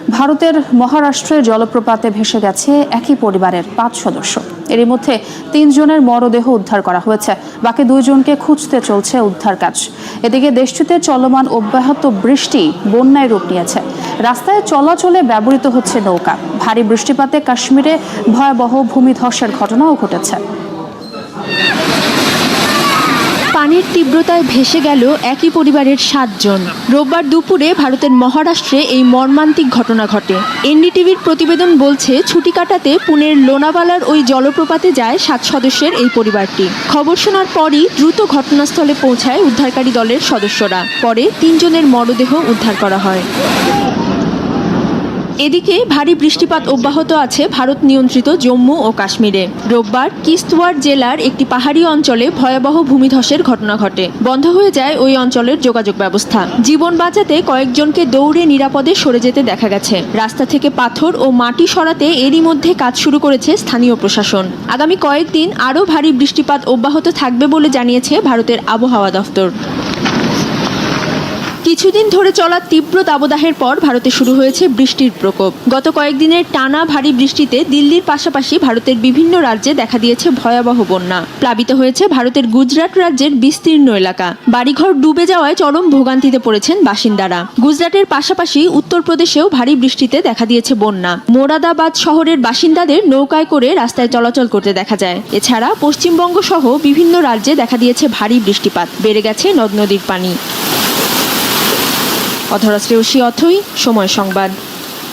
ভারতের মহারাষ্ট্রের জলপ্রপাতে ভেসে গেছে একই পরিবারের 5 সদস্য। এরই মধ্যে 3 জনের মরদেহ উদ্ধার করা হয়েছে, বাকি 2 জনকে খুঁজতে চলছে উদ্ধার কাজ। এদিকে দেশটিতে চলমান অব্যাহত বৃষ্টি বন্যায় রূপ নিয়েছে। রাস্তায় চলাচলে ব্যবহৃত হচ্ছে নৌকা। ভারী বৃষ্টিপাতে কাশ্মীরে ভয়াবহ ভূমিধসের ঘটনাও ঘটেছে। পানির তীব্রতায় ভেসে গেল একই পরিবারের 7 জন। রোববার দুপুরে ভারতের মহারাষ্ট্রে এই মর্মান্তিক ঘটনা ঘটে। এনডিটিভির প্রতিবেদন বলছে, ছুটি কাটাতে পুনের লোনাভালার ওই জলপ্রপাতে যায় 7 সদস্যের এই পরিবারটি। খবর শোনার পরই দ্রুত ঘটনাস্থলে পৌঁছায় উদ্ধারকারী দলের সদস্যরা। পরে 3 জনের মরদেহ উদ্ধার করা হয়। এদিকে ভারী বৃষ্টিপাত অব্যাহত আছে ভারত নিয়ন্ত্রিত জম্মু ও কাশ্মীরে। রোববার কিস্তওয়াড় জেলার একটি পাহাড়ি অঞ্চলে ভয়াবহ ভূমিধসের ঘটনা ঘটে। বন্ধ হয়ে যায় ওই অঞ্চলের যোগাযোগ ব্যবস্থা। জীবন বাঁচাতে কয়েকজনকে দৌড়ে নিরাপদে সরে যেতে দেখা গেছে। রাস্তা থেকে পাথর ও মাটি সরাতে এরই মধ্যে কাজ শুরু করেছে স্থানীয় প্রশাসন। আগামী কয়েকদিন আরও ভারী বৃষ্টিপাত অব্যাহত থাকবে বলে জানিয়েছে ভারতের আবহাওয়া দফতর। কিছুদিন ধরে চলা তীব্র দাবদাহের পর ভারতে শুরু হয়েছে বৃষ্টির প্রকোপ। গত কয়েকদিনের টানা ভারী বৃষ্টিতে দিল্লির পাশাপাশি ভারতের বিভিন্ন রাজ্যে দেখা দিয়েছে ভয়াবহ বন্যা। প্লাবিত হয়েছে ভারতের গুজরাট রাজ্যের বিস্তীর্ণ এলাকা। বাড়িঘর ডুবে যাওয়ায় চরম ভোগান্তিতে পড়েছেন বাসিন্দারা। গুজরাটের পাশাপাশি উত্তরপ্রদেশেও ভারী বৃষ্টিতে দেখা দিয়েছে বন্যা। মোরাদাবাদ শহরের বাসিন্দাদের নৌকায় করে রাস্তায় চলাচল করতে দেখা যায়। এছাড়া পশ্চিমবঙ্গ সহ বিভিন্ন রাজ্যে দেখা দিয়েছে ভারী বৃষ্টিপাত। বেড়ে গেছে নদ নদীর পানি। অধরা শ্রেয়সী অথই, সময় সংবাদ।